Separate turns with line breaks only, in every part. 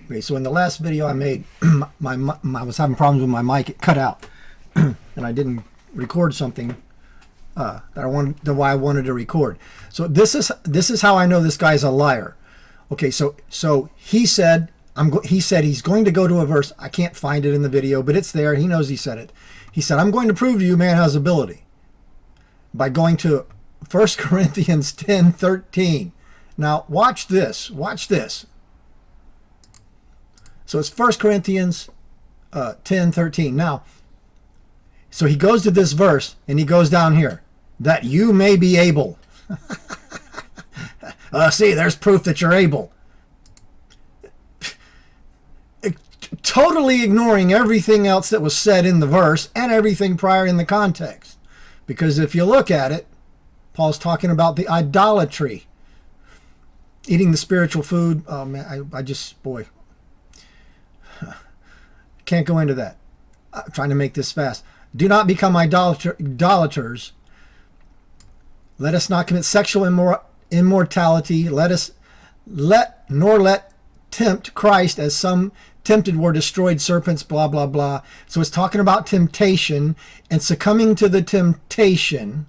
Okay, so in the last video I made, I was having problems with my mic. It cut out, and I didn't record something that I wanted to record. So this is how I know this guy's a liar. Okay, so he said he's going to go to a verse. I can't find it in the video, but it's there. He knows he said it. He said, "I'm going to prove to you man has ability by going to 1 Corinthians 10:13." Now watch this. Watch this. So it's 1 Corinthians 10:13. Now, so he goes to this verse and he goes down here, that you may be able. See, there's proof that you're able. Totally ignoring everything else that was said in the verse and everything prior in the context. Because if you look at it, Paul's talking about the idolatry. Eating the spiritual food. Oh man, I just, boy. Can't go into that. I'm trying to make this fast. Do not become idolaters. Let us not commit sexual immortality. Let tempt Christ, as some tempted were destroyed serpents, blah, blah, blah. So it's talking about temptation and succumbing to the temptation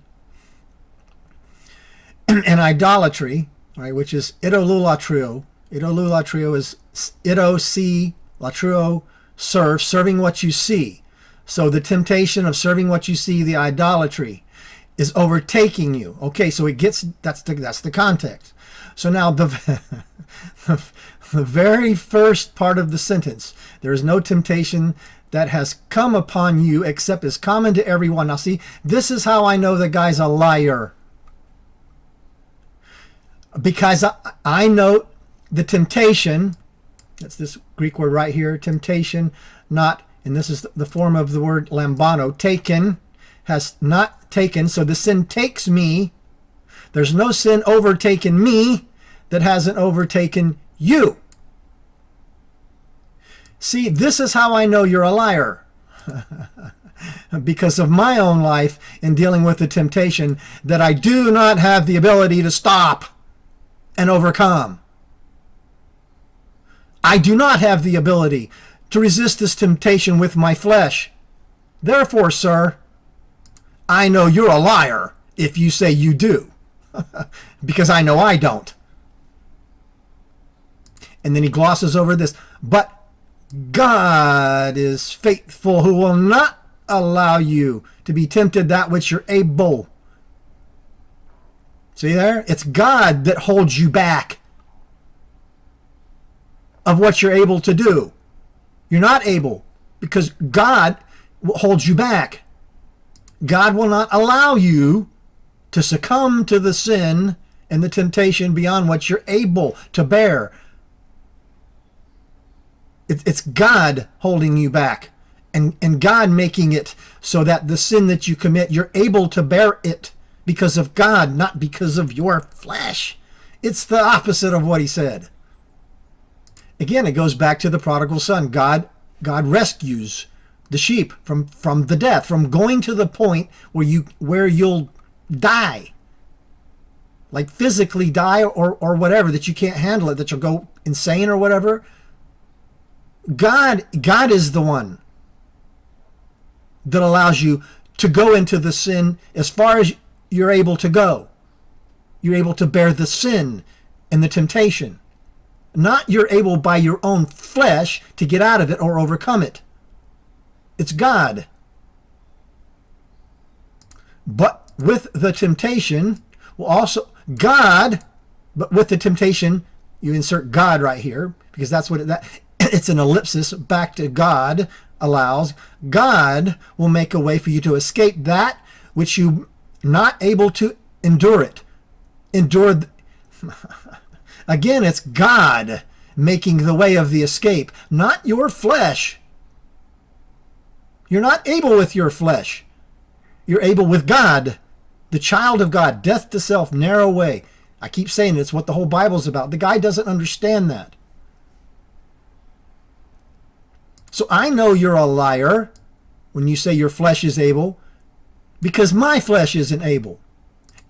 and idolatry, right, which is idolulatrio. Idolulatrio is ido si latrio, serving what you see. So the temptation of serving what you see, the idolatry, is overtaking you. Okay, so it gets, that's the context. So now the very first part of the sentence, there is no temptation that has come upon you except is common to everyone. Now see, this is how I know the guy's a liar. Because I know the temptation, that's this Greek word right here, temptation, not, and this is the form of the word lambano, taken, has not taken, so the sin takes me. There's no sin overtaken me that hasn't overtaken you. See, this is how I know you're a liar. Because of my own life in dealing with the temptation that I do not have the ability to stop and overcome. I do not have the ability to resist this temptation with my flesh. Therefore, sir, I know you're a liar if you say you do. Because I know I don't. And then he glosses over this. But God is faithful, who will not allow you to be tempted that which you're able. See there? It's God that holds you back of what you're able to do. You're not able because God holds you back. God will not allow you to succumb to the sin and the temptation beyond what you're able to bear. It's God holding you back and God making it so that the sin that you commit, you're able to bear it because of God, not because of your flesh. It's the opposite of what he said. Again, it goes back to the prodigal son. God rescues the sheep from the death, from going to the point where you'll die, like physically die or whatever, that you can't handle it, that you'll go insane or whatever. God is the one that allows you to go into the sin as far as you're able to go. You're able to bear the sin and the temptation. Not you're able by your own flesh to get out of it or overcome it. It's God. But with the temptation, but with the temptation, you insert God right here, because that's what it's an ellipsis back to God allows. God will make a way for you to escape that which you not able to endure it. Again, it's God making the way of the escape, not your flesh. You're not able with your flesh. You're able with God, the child of God, death to self, narrow way. I keep saying it's what the whole Bible's about. The guy doesn't understand that. So I know you're a liar when you say your flesh is able, because my flesh isn't able.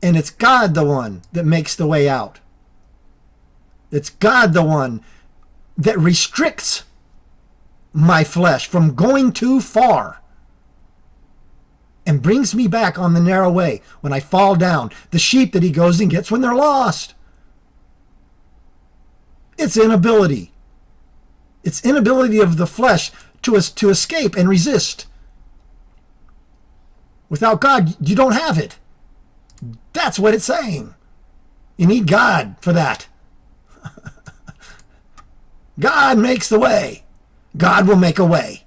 And it's God the one that makes the way out. It's God the one that restricts my flesh from going too far and brings me back on the narrow way when I fall down. The sheep that he goes and gets when they're lost. It's inability. It's inability of the flesh to escape and resist. Without God, you don't have it. That's what it's saying. You need God for that. God makes the way. God will make a way.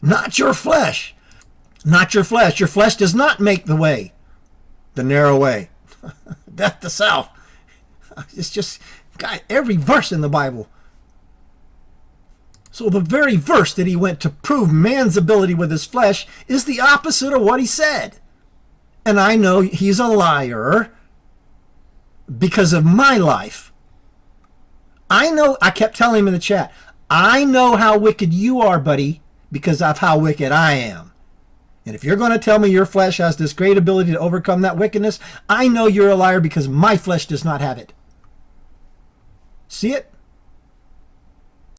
Not your flesh. Not your flesh. Your flesh does not make the way. The narrow way. Death to self. It's just, God, every verse in the Bible. So the very verse that he went to prove man's ability with his flesh is the opposite of what he said. And I know he's a liar because of my life. I know, I kept telling him in the chat, I know how wicked you are, buddy, because of how wicked I am. And if you're going to tell me your flesh has this great ability to overcome that wickedness, I know you're a liar because my flesh does not have it. See it?